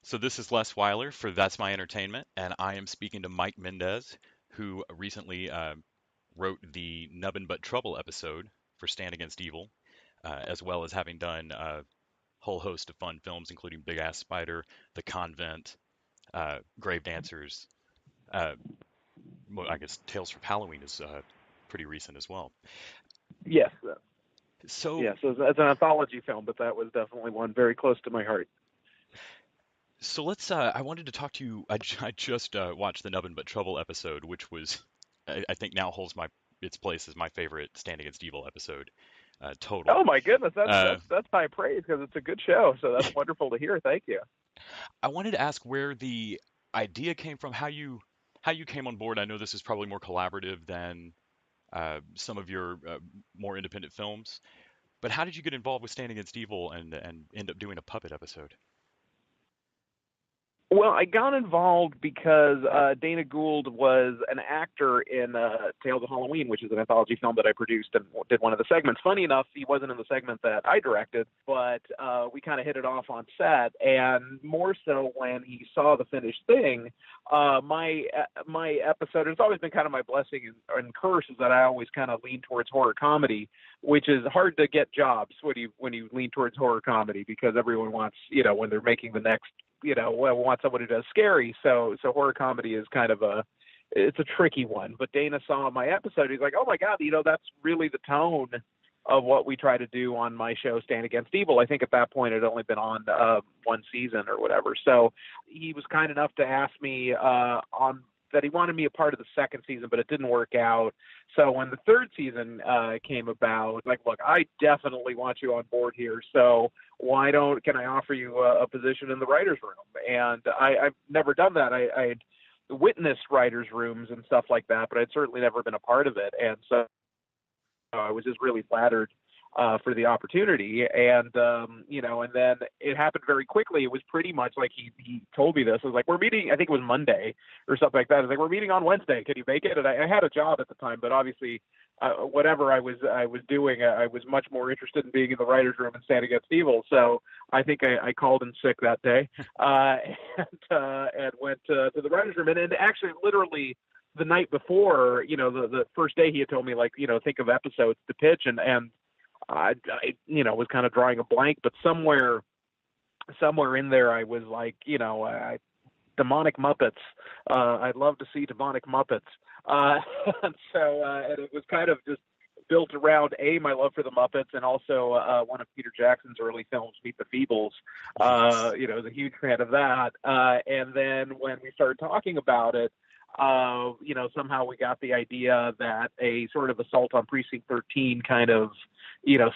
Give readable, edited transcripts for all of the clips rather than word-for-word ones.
So this is Les Weiler for That's My Entertainment, and I am speaking to Mike Mendez, who recently wrote the Nubbin But Trouble episode for Stand Against Evil, as well as having done a whole host of fun films, including Big Ass Spider, The Convent, Grave Dancers. Uh, well, I guess Tales from Halloween is pretty recent as well. Yes, So, yes, it's an anthology film, but that was definitely one very close to my heart. so let's. I wanted to talk to you. I just watched the Nubbin But Trouble episode, which was, I think, now holds its place as my favorite Stand Against Evil episode. Total. Oh my goodness, that's Uh, that's high praise because it's a good show. So that's wonderful to hear. Thank you. I wanted to ask where the idea came from, how you came on board. I know this is probably more collaborative than some of your more independent films, but how did you get involved with Stand Against Evil and end up doing a puppet episode? Well, I got involved because Dana Gould was an actor in Tales of Halloween, which is an anthology film that I produced and did one of the segments. Funny enough, he wasn't in the segment that I directed, but we kind of hit it off on set. And more so when he saw the finished thing, my episode. It's always been kind of my blessing and curse is that I always kind of lean towards horror comedy, which is hard to get jobs when you lean towards horror comedy because everyone wants when they're making the next want someone who does scary. So horror comedy is kind of it's a tricky one. But Dana saw my episode. He's like, oh my God, that's really the tone of what we try to do on my show, Stand Against Evil. I think at that point it had only been on one season or whatever. So he was kind enough to ask me on that he wanted me a part of the second season, but it didn't work out. So when the third season came about, like, look, I definitely want you on board here. So can I offer you a position in the writer's room? And I've never done that. I'd witnessed writers' rooms and stuff like that, but I'd certainly never been a part of it. And so I was just really flattered for the opportunity. And, and then it happened very quickly. It was pretty much like he told me this. It was like, we're meeting, I think it was Monday or something like that. It was like, we're meeting on Wednesday. Can you make it? And I had a job at the time, but obviously whatever I was doing, I was much more interested in being in the writer's room and Stand Against Evil. So I think I called in sick that day and went to the writer's room. And actually literally the night before, the first day he had told me, like, think of episodes to pitch. And I was kind of drawing a blank, but somewhere in there, I was like, demonic Muppets. I'd love to see demonic Muppets. And it was kind of just built around my love for the Muppets and also one of Peter Jackson's early films, Meet the Feebles. I was a huge fan of that. And then when we started talking about it, somehow we got the idea that a sort of assault on Precinct 13 kind of,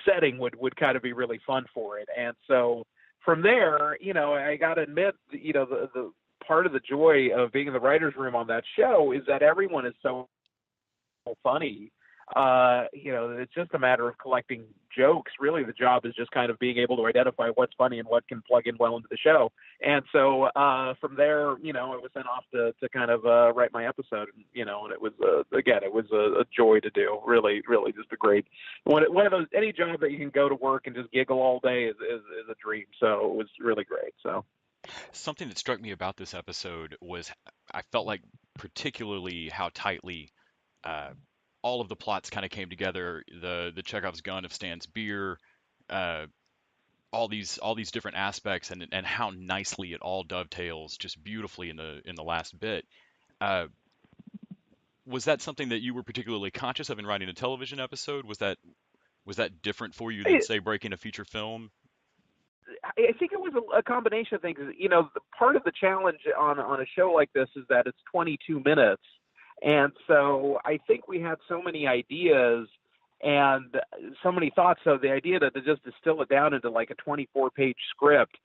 setting would kind of be really fun for it. And so from there, I got to admit, the part of the joy of being in the writer's room on that show is that everyone is so funny. It's just a matter of collecting jokes. Really, the job is just kind of being able to identify what's funny and what can plug in well into the show. And so from there, it was sent off to kind of write my episode. And it was it was a joy to do. Really, really, just a great one of those. Any job that you can go to work and just giggle all day is a dream. So it was really great. So. Something that struck me about this episode was I felt like particularly how tightly all of the plots kind of came together. The Chekhov's gun of Stan's beer, all these different aspects, and how nicely it all dovetails just beautifully in the last bit. Was that something that you were particularly conscious of in writing a television episode? Was that different for you than, say, breaking a feature film? I think it was a combination of things. Part of the challenge on a show like this is that it's 22 minutes. And so I think we had so many ideas and so many thoughts. So the idea to just distill it down into like a 24-page script,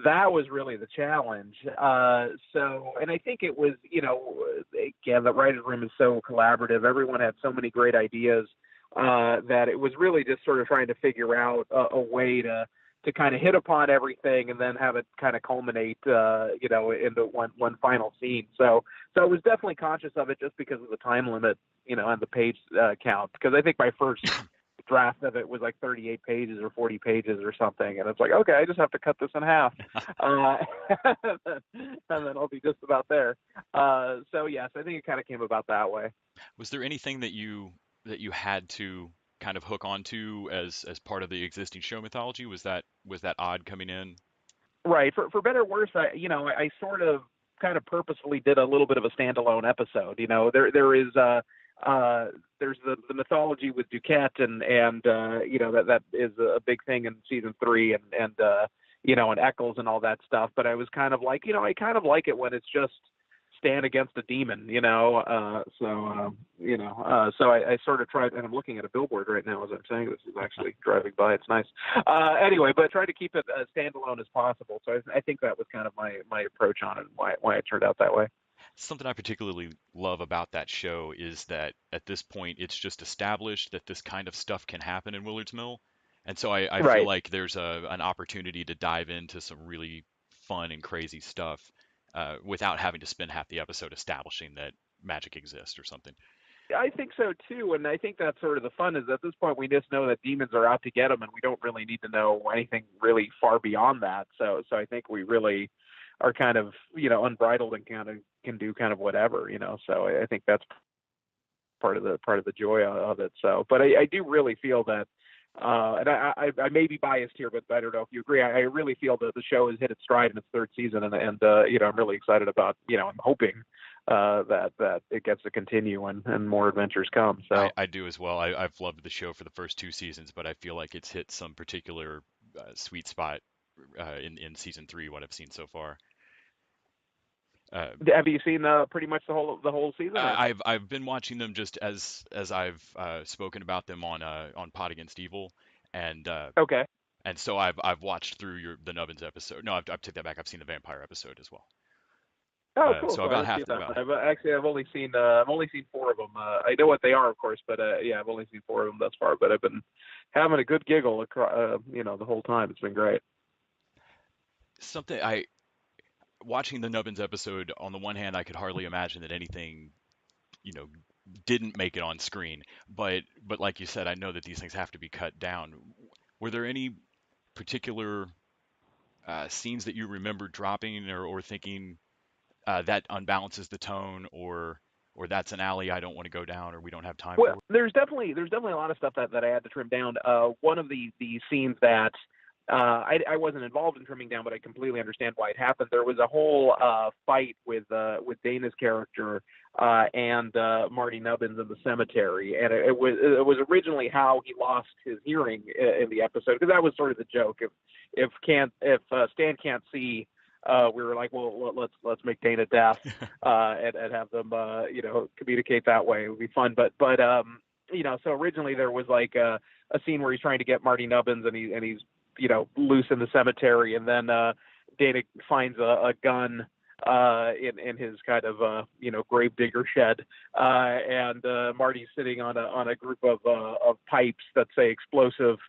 that was really the challenge. And I think it was, again, the writer's room is so collaborative. Everyone had so many great ideas that it was really just sort of trying to figure out a way to kind of hit upon everything and then have it kind of culminate, into one final scene. So I was definitely conscious of it just because of the time limit, and the page count. Because I think my first draft of it was like 38 pages or 40 pages or something, and it's like, okay, I just have to cut this in half, and then I'll be just about there. So yes, I think it kind of came about that way. Was there anything that you had to kind of hook onto as part of the existing show mythology? Was that odd coming in? Right. For better or worse, I sort of kind of purposefully did a little bit of a standalone episode. There's the mythology with Duquette, and that is a big thing in season 3, and Eccles and all that stuff. But I was kind of like, I kind of like it when it's just stand against a demon, so I sort of tried, and I'm looking at a billboard right now as I'm saying this. Is actually driving by. It's nice. Anyway, but try to keep it as standalone as possible. So I think that was kind of my approach on it, and why it turned out that way. Something I particularly love about that show is that at this point it's just established that this kind of stuff can happen in Willard's Mill. And so I feel Right. like there's an opportunity to dive into some really fun and crazy stuff without having to spend half the episode establishing that magic exists or something. I think so too, and I think that's sort of the fun. Is at this point we just know that demons are out to get them, and we don't really need to know anything really far beyond that. So I think we really are kind of unbridled and kind of can do kind of whatever. So I think that's part of the joy of it. So, but I do really feel that. And I may be biased here, but I don't know if you agree. I really feel that the show has hit its stride in its 3rd season, and I'm really excited about, I'm hoping that it gets to continue and more adventures come. So I do as well. I've loved the show for the first 2 seasons, but I feel like it's hit some particular sweet spot in season 3, what I've seen so far. Have you seen pretty much the whole season? I've been watching them just as I've spoken about them on Pot Against Evil, and Okay. and so I've watched through the Nubbins episode. No, I've take that back. I've seen the vampire episode as well. Oh, cool. So I about haven't half seen the that. battle. I've only seen 4 of them. I know what they are, of course, but yeah, I've only seen 4 of them thus far. But I've been having a good giggle across, the whole time. It's been great. Something watching the Nubbins episode, on the one hand, I could hardly imagine that anything, you know, didn't make it on screen. But like you said, I know that these things have to be cut down. Were there any particular scenes that you remember dropping or thinking that unbalances the tone, or that's an alley I don't want to go down, or we don't have time Well, for? there's definitely a lot of stuff that I had to trim down. One of the scenes that I wasn't involved in trimming down, but I completely understand why it happened. There was a whole fight with Dana's character and Marty Nubbins in the cemetery, and it was originally how he lost his hearing in the episode, because that was sort of the joke. If Stan can't see, we were like, well, let's make Dana deaf and have them communicate that way. It would be fun, but so originally there was like a scene where he's trying to get Marty Nubbins, and he's loose in the cemetery, and then Dana finds a gun in his kind of grave digger shed, and Marty's sitting on a group of pipes that say explosive,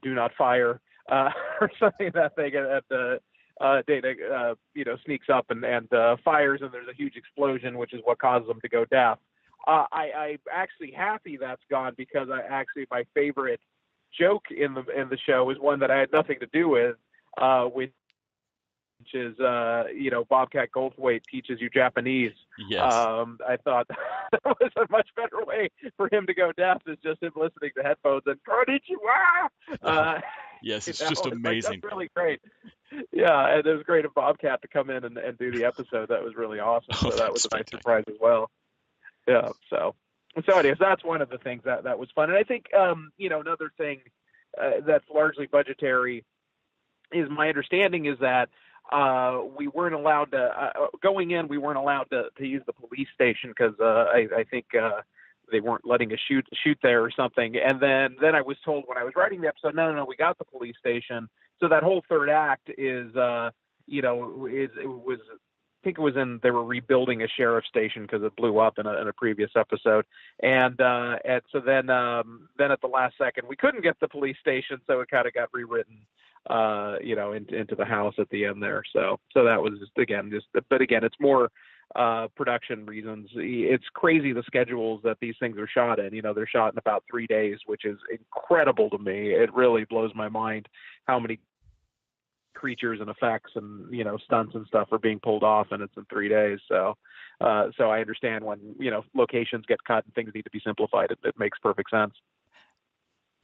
do not fire, or something that thing, and Dana sneaks up and fires, and there's a huge explosion, which is what causes him to go deaf. I'm actually happy that's gone, because my favorite joke in the show is one that I had nothing to do with, which is Bobcat Goldthwait teaches you Japanese. Yes. I thought that was a much better way for him to go deaf, is just him listening to headphones and konnichiwa. Yes, it's just amazing. Like, that's really great. Yeah, and it was great of Bobcat to come in and do the episode. That was really awesome. So that was a nice surprise as well. Yeah. So anyways, that's one of the things that was fun. And I think, another thing that's largely budgetary is, my understanding is that we weren't allowed to, going in, we weren't allowed to use the police station, because I think they weren't letting us shoot there or something. And then I was told when I was writing the episode, no, we got the police station. So that whole third act is, I think it was they were rebuilding a sheriff station because it blew up in a previous episode, and so then at the last second we couldn't get the police station, so it kind of got rewritten, into the house at the end there. So that was but again, it's more production reasons. It's crazy the schedules that these things are shot in. They're shot in about 3 days, which is incredible to me. It really blows my mind how many creatures and effects and stunts and stuff are being pulled off, and it's in 3 days. So I understand when locations get cut and things need to be simplified. It makes perfect sense.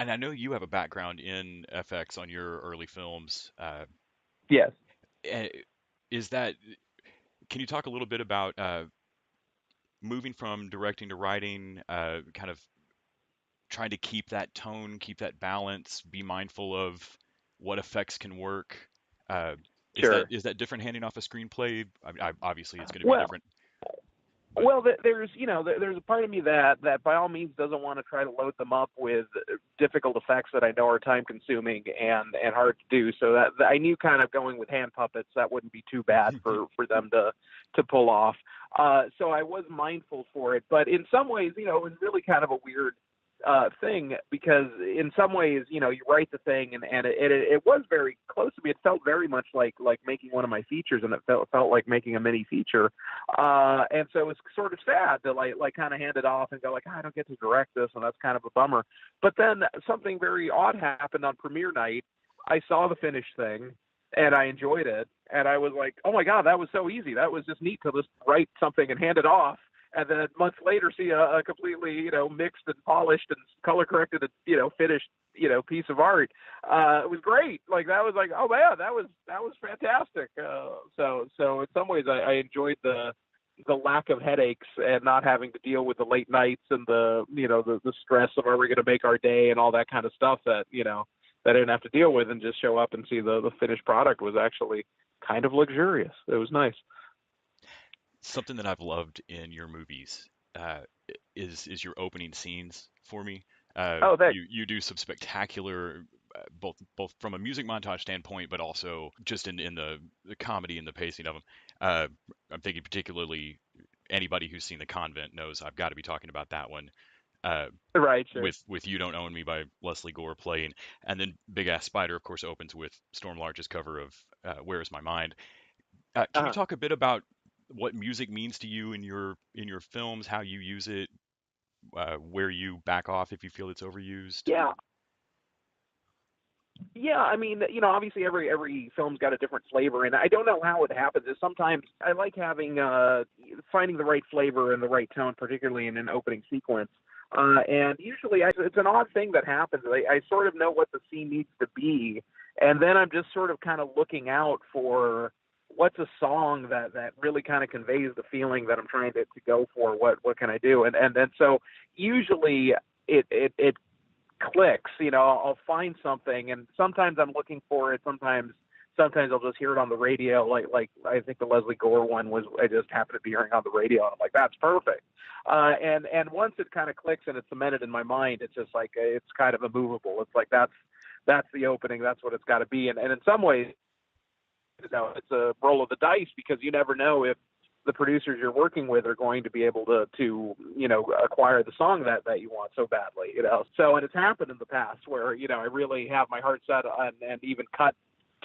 And I know you have a background in FX on your early films. Yes. Can you talk a little bit about moving from directing to writing, kind of trying to keep that tone, keep that balance, be mindful of what effects can work? Sure. Is that different handing off a screenplay? Obviously, it's going to be different. Well, there's a part of me that by all means doesn't want to try to load them up with difficult effects that I know are time consuming and hard to do. So that I knew kind of going with hand puppets that wouldn't be too bad for them to pull off. So I was mindful for it, but in some ways, it was really kind of a weird thing, because in some ways, you write the thing and it was very close to me. It felt very much like making one of my features, and it felt like making a mini feature. And so it's sort of sad to like kind of hand it off and go like, I don't get to direct this, and that's kind of a bummer. But then something very odd happened on premiere night. I saw the finished thing and I enjoyed it, and I was like, oh my God, that was so easy. That was just neat to just write something and hand it off. And then months later, see a completely, mixed and polished and color corrected and, finished, piece of art. It was great. Like that was like, oh man, that was fantastic. So in some ways, I enjoyed the lack of headaches and not having to deal with the late nights and the stress of, are we going to make our day and all that kind of stuff that, that I didn't have to deal with, and just show up and see the finished product was actually kind of luxurious. It was nice. Something that I've loved in your movies is your opening scenes for me. Thanks. You do some spectacular, both from a music montage standpoint, but also just in the comedy and the pacing of them. I'm thinking particularly, anybody who's seen The Convent knows I've got to be talking about that one. Right. Sure. With You Don't Own Me by Leslie Gore playing, and then Big Ass Spider, of course, opens with Storm Large's cover of Where Is My Mind. Can you talk a bit about what music means to you in your films, how you use it, where you back off if you feel it's overused? Yeah, I mean, obviously every film's got a different flavor, and I don't know how it happens. Sometimes I like having finding the right flavor and the right tone, particularly in an opening sequence. And usually it's an odd thing that happens. I sort of know what the scene needs to be, and then I'm just sort of kind of looking out for what's a song that really kind of conveys the feeling that I'm trying to go for. What can I do? And then so usually it clicks. I'll find something, and sometimes I'm looking for it. Sometimes I'll just hear it on the radio. Like I think the Leslie Gore one was, I just happened to be hearing on the radio, and I'm like, that's perfect. And once it kind of clicks and it's cemented in my mind, it's just like, it's kind of immovable. It's like, that's the opening. That's what it's got to be. And in some ways, it's a roll of the dice, because you never know if the producers you're working with are going to be able to acquire the song that you want so badly, So, and it's happened in the past where, I really have my heart set on and even cut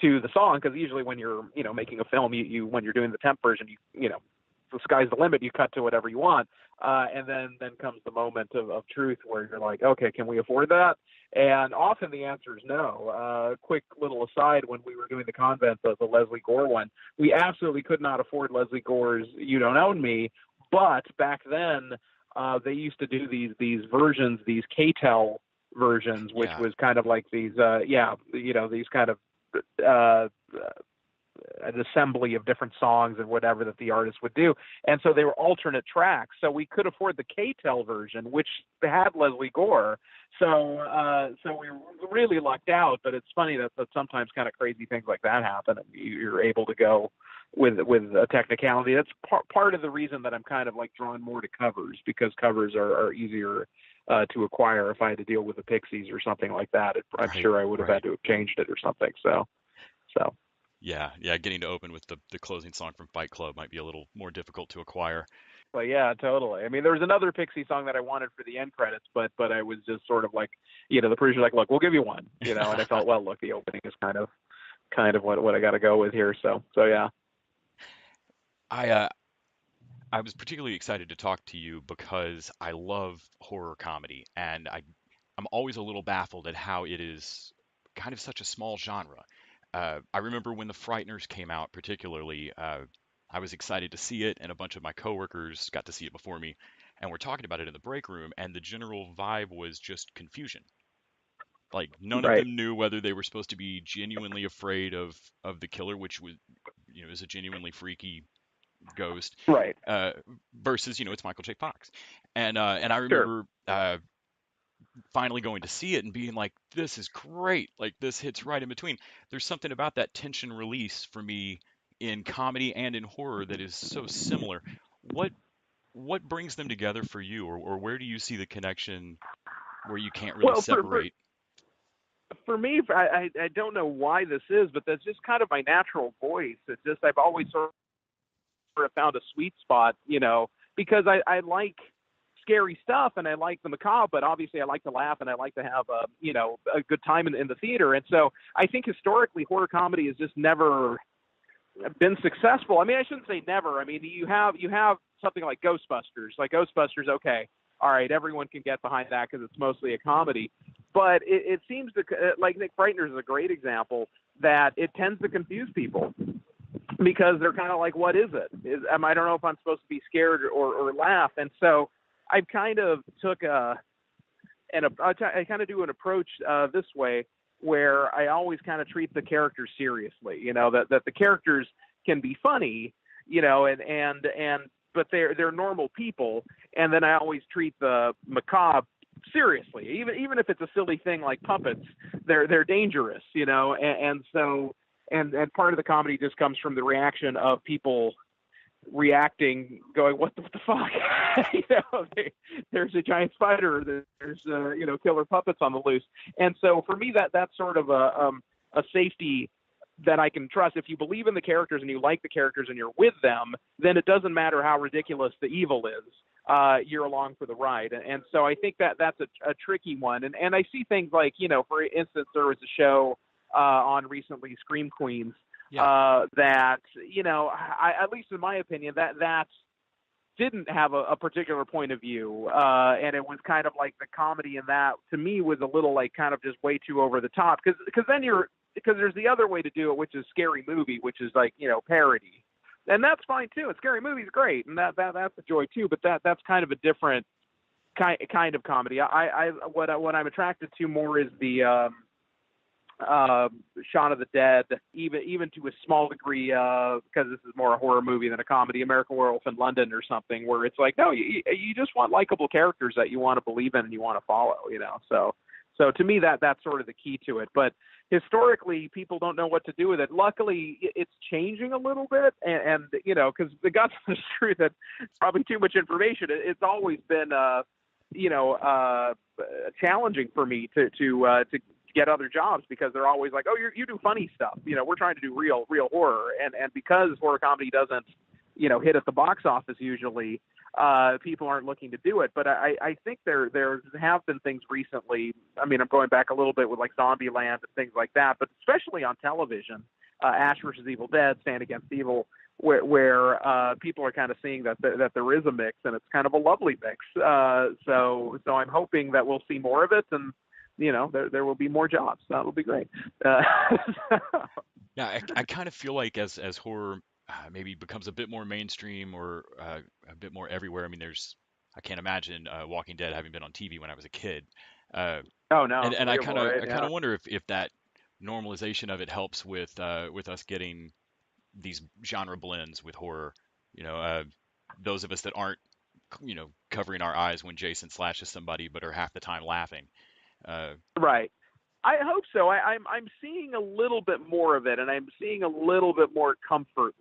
to the song, because usually when you're, making a film, you when you're doing the temp version, the sky's the limit, you cut to whatever you want. And then comes the moment of truth where you're like, okay, can we afford that? And often the answer is no. Quick little aside, when we were doing The Convent, the Leslie Gore one, we absolutely could not afford Leslie Gore's You Don't Own Me. But back then, they used to do these versions, these K-Tel versions, which was kind of like these, these kind of an assembly of different songs and whatever that the artist would do. And so they were alternate tracks. So we could afford the K-Tel version, which had Leslie Gore. So we really lucked out, but it's funny that sometimes kind of crazy things like that happen, and you're able to go with a technicality. That's part of the reason that I'm kind of like drawn more to covers, because covers are easier to acquire. If I had to deal with the Pixies or something like that, I'm sure I would have had to have changed it or something. So. Yeah, getting to open with the closing song from Fight Club might be a little more difficult to acquire. Well, yeah, totally. I mean, there was another Pixie song that I wanted for the end credits, but I was just sort of like, the producer's like, look, we'll give you one, and I felt, well, look, the opening is kind of what I got to go with here. So yeah. I was particularly excited to talk to you because I love horror comedy, and I'm always a little baffled at how it is kind of such a small genre. I remember when The Frighteners came out, particularly, I was excited to see it, and a bunch of my coworkers got to see it before me, and we're talking about it in the break room, and the general vibe was just confusion. Like none of Right. them knew whether they were supposed to be genuinely afraid of the killer, which was, is a genuinely freaky ghost, Right. uh, versus it's Michael J. Fox, and I Sure. remember finally going to see it and being like, this is great, like this hits right in between. There's something about that tension release for me in comedy and in horror that is so similar. What what brings them together for you, or where do you see the connection where you can't really Well, separate? for me, I don't know why this is, but that's just kind of my natural voice. It's just I've always sort of found a sweet spot, because I like scary stuff and I like the macabre, but obviously I like to laugh and I like to have a good time in the theater. And so I think historically horror comedy has just never been successful. I mean, I shouldn't say never. I mean, you have something like Ghostbusters. Like Ghostbusters, okay, all right, everyone can get behind that because it's mostly a comedy. But it seems to, like Nick Frighteners is a great example, that it tends to confuse people because they're kind of like, what is it? I don't know if I'm supposed to be scared or laugh. And so I kind of took I kind of do an approach this way, where I always kind of treat the characters seriously. That the characters can be funny, and but they're normal people, and then I always treat the macabre seriously, even if it's a silly thing like puppets. They're dangerous, and so and part of the comedy just comes from the reaction of people reacting, going, "What the fuck?" There's a giant spider. There's killer puppets on the loose. And so for me, that's sort of a safety that I can trust. If you believe in the characters and you like the characters and you're with them, then it doesn't matter how ridiculous the evil is. You're along for the ride. And so I think that's a tricky one. And I see things like, for instance, there was a show on recently, Scream Queens, Yeah. that at least in my opinion, that didn't have a particular point of view, and it was kind of like the comedy in that, to me, was a little like kind of just way too over the top, because there's the other way to do it, which is Scary Movie, which is like parody, and that's fine too. And Scary Movie's great, and that's a joy too. But that's kind of a different kind of comedy. What I'm attracted to more is the Shaun of the Dead, even to a small degree, because this is more a horror movie than a comedy, American Werewolf in London or something, where it's like, no, you just want likable characters that you want to believe in and you want to follow, So to me, that's sort of the key to it. But historically, people don't know what to do with it. Luckily, it's changing a little bit, and because the guts of the truth, that probably too much information. It's always been, challenging for me to get other jobs, because they're always like, oh, you do funny stuff. We're trying to do real horror, and because horror comedy doesn't, hit at the box office usually, people aren't looking to do it. But I think there have been things recently. I mean, I'm going back a little bit with like Zombieland and things like that, but especially on television, Ash versus Evil Dead, Stand Against Evil, where people are kind of seeing that there is a mix, and it's kind of a lovely mix. So I'm hoping that we'll see more of it, and there will be more jobs. That will be great. Yeah, I kind of feel like as horror maybe becomes a bit more mainstream, or a bit more everywhere. I mean, I can't imagine Walking Dead having been on TV when I was a kid. Uh, Oh no, and I real kind of boy, I kind yeah. of wonder if that normalization of it helps with us getting these genre blends with horror. You know, uh, those of us that aren't covering our eyes when Jason slashes somebody, but are half the time laughing. Uh, Right. I hope so. I'm seeing a little bit more of it, and I'm seeing a little bit more comfort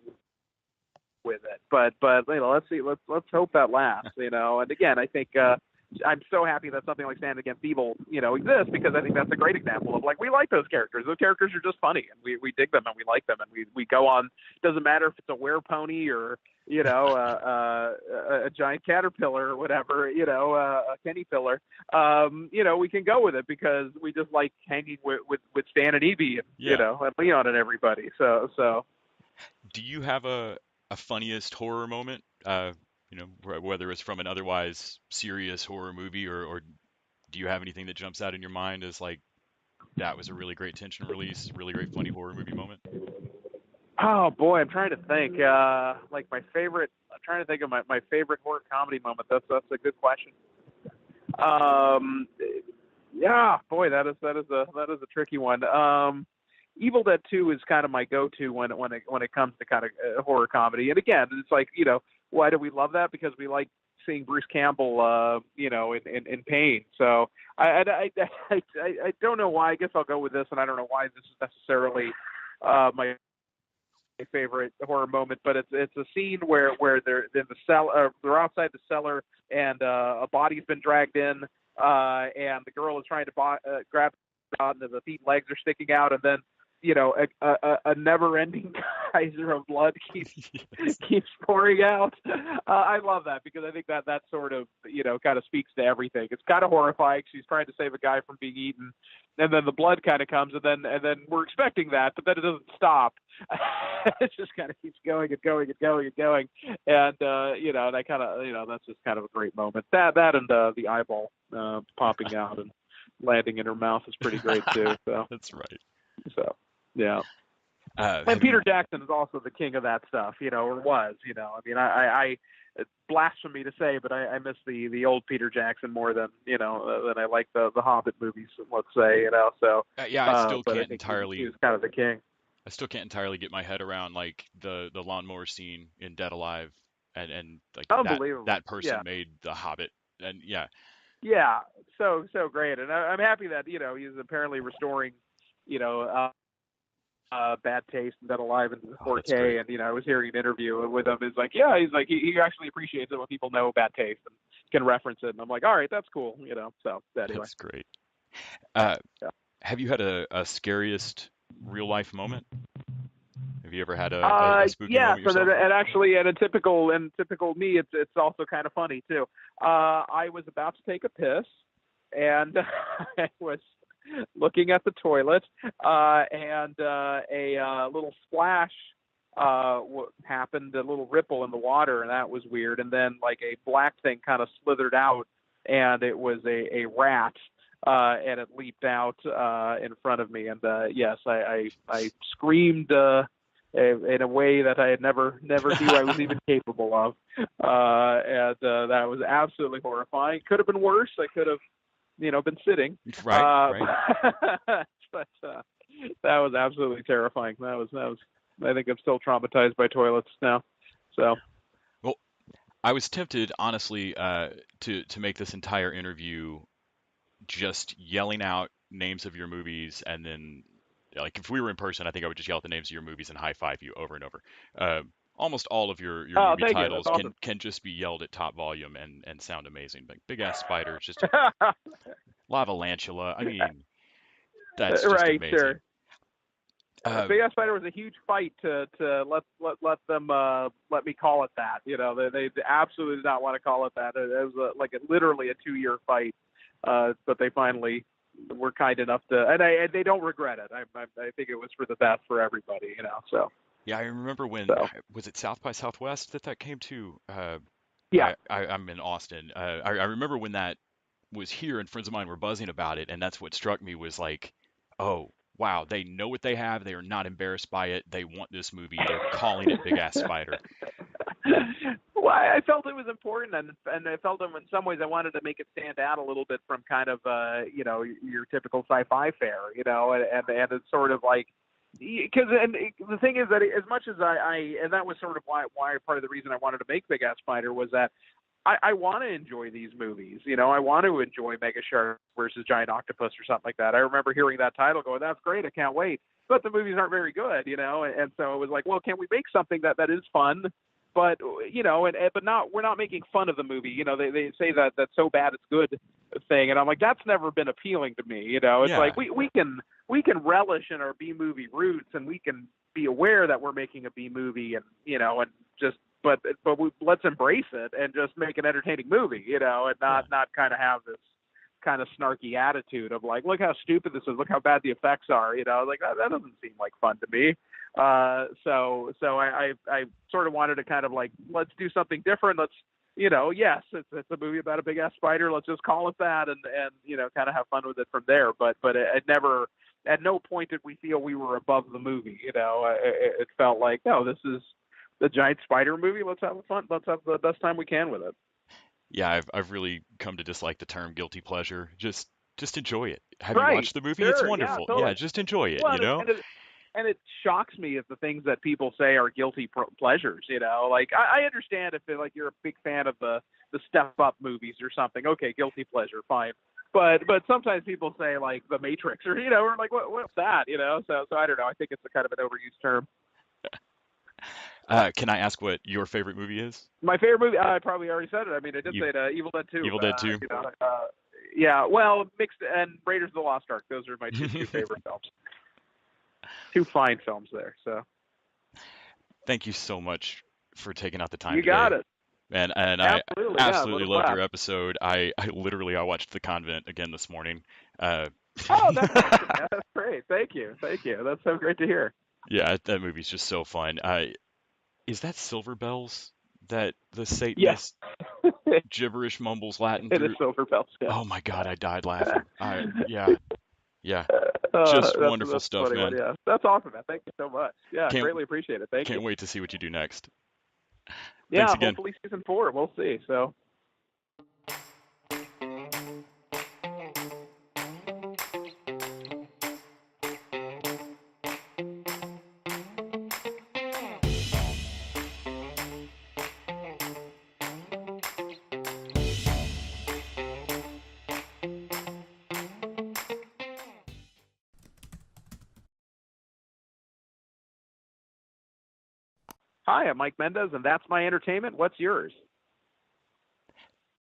with it. But let's see. Let's hope that lasts. And again, I think I'm so happy that something like Stand Against Evil, exists, because I think that's a great example of, like, we like those characters. Those characters are just funny, and we dig them and we like them, and we go on. Doesn't matter if it's a werepony or a giant caterpillar or whatever, a Kenny pillar. We can go with it because we just like hanging with Stan and Evie, and yeah. and Leon and everybody. So Do you have a funniest horror moment You know, whether it's from an otherwise serious horror movie, or do you have anything that jumps out in your mind as like that was a really great tension release, really great funny horror movie moment? Oh boy, I'm trying to think. Like my favorite. I'm trying to think of my favorite horror comedy moment. That's a good question. Um, yeah, boy, that is a tricky one. Evil Dead 2 is kind of my go-to when it comes to kind of horror comedy. And again, it's like, why do we love that? Because we like seeing Bruce Campbell, in pain. So I don't know why. I guess I'll go with this, and I don't know why this is necessarily my favorite horror moment, but it's a scene where they're in the cellar, they're outside the cellar, and a body's been dragged in, and the girl is trying to grab it out, and the feet and legs are sticking out, and then a never-ending geyser of blood keeps pouring out. I love that because I think that sort of kind of speaks to everything. It's kind of horrifying. She's trying to save a guy from being eaten, and then the blood kind of comes, and then we're expecting that, but then it doesn't stop. It just kind of keeps going and going and going and going, and and I kind of that's just kind of a great moment. That and the eyeball popping out and landing in her mouth is pretty great too. So That's right. so. Yeah. And Have Peter you? Jackson is also the king of that stuff, or was, I mean, I it's blasphemy to say, but I miss the old Peter Jackson more than I like the Hobbit movies, let's say, so, Yeah, I still but I can't think he entirely. was kind of the king. I still can't entirely get my head around like the lawnmower scene in Dead Alive, and like Unbelievable. that person Yeah. made The Hobbit, and yeah, Yeah. So great. And I'm happy that, he's apparently restoring, you know, Bad Taste and Dead Alive in oh, that's great. 4K, and I was hearing an interview with him. He's like, yeah, he's like he actually appreciates it when people know Bad Taste and can reference it. And I'm like, all right, that's cool, So anyway, That's great. Uh, yeah. have you had a scariest real life moment? Have you ever had a spooky Yeah. moment So that, yourself? and actually, and in typical me, it's also kind of funny too. I was about to take a piss, and I was looking at the toilet, and a little splash happened, a little ripple in the water, and that was weird. And then like a black thing kind of slithered out, and it was a rat, and it leaped out in front of me. And yes, I screamed in a way that I had never knew I was even capable of, and that was absolutely horrifying. Could have been worse. I could have been sitting. Right, right. But that was absolutely terrifying. That was. I think I'm still traumatized by toilets now. So. Well, I was tempted, honestly, to make this entire interview just yelling out names of your movies, and then, like, if we were in person, I think I would just yell out the names of your movies and high five you over and over. Almost all of your Oh, movie thank you. titles That's awesome. can just be yelled at top volume and sound amazing. Like Big Ass Spider, is just Lava Lantula. I mean, that's just Right, amazing. sure. Uh, Big Ass Spider was a huge fight to let them let me call it that. They absolutely did not want to call it that. It was literally a 2-year fight, but they finally were kind enough to, and they don't regret it. I think it was for the best for everybody. So. yeah, I remember when So was it South by Southwest that came to? yeah. I'm in Austin. I remember when that was here, and friends of mine were buzzing about it, and that's what struck me was like, oh wow, they know what they have. They are not embarrassed by it. They want this movie. They're calling it Big Ass Spider. Well, I felt it was important, and I felt in some ways I wanted to make it stand out a little bit from kind of your typical sci-fi fare, and it's sort of like, because the thing is that as much as I and that was sort of why part of the reason I wanted to make Big Ass Spider was that I want to enjoy these movies. I want to enjoy Mega Shark versus Giant Octopus or something like that. I remember hearing that title going, that's great, I can't wait. But the movies aren't very good, and so it was like, well, can we make something that is fun? But but not, we're not making fun of the movie. They say that that's so bad it's good thing, and I'm like, that's never been appealing to me. It's Yeah, like we can relish in our B movie roots, and we can be aware that we're making a B movie, and and just but let's embrace it and just make an entertaining movie, and yeah, not kind of have this kind of snarky attitude of like, look how stupid this is, look how bad the effects are, like that doesn't seem like fun to me. So I sort of wanted to kind of like, let's do something different. yes, it's a movie about a big ass spider. Let's just call it that, and kind of have fun with it from there. But it never, at no point did we feel we were above the movie. It felt like, no, this is the giant spider movie. Let's have fun. Let's have the best time we can with it. Yeah, I've really come to dislike the term guilty pleasure. Just enjoy it. Have you Right. watched the movie? It's Sure. Yeah. wonderful. Yeah, Totally. just enjoy it, Well, you know? and it shocks me if the things that people say are guilty pleasures. Like I understand if like you're a big fan of the Step Up movies or something. Okay, guilty pleasure, fine. But sometimes people say like The Matrix or or like what's that? So I don't know. I think it's a kind of an overused term. Can I ask what your favorite movie is? My favorite movie, I probably already said it. I mean, I did You say it, Evil Dead 2. Evil Dead 2? Yeah, well, mixed, and Raiders of the Lost Ark. Those are my two favorite films. Two fine films there. So Thank you so much for taking out the time you today. got it. And Absolutely, I absolutely yeah, loved your episode. I literally I watched The Convent again this morning. Oh, that's awesome. Yeah, that's great. Thank you. That's so great to hear. Yeah, that movie's just so fun. Is that Silver Bells that the Yes. Satanist gibberish mumbles Latin It is through? Silver Bells. Yeah. Oh my God, I died laughing. Yeah, just wonderful stuff, funny man. one, yeah, that's awesome, man. Thank you so much. Yeah, Can't greatly appreciate it. Thank can't you. wait to see what you do next. Yeah, Thanks again. hopefully season 4. We'll see. So. Hi, I'm Mike Mendez, and that's my entertainment. What's yours?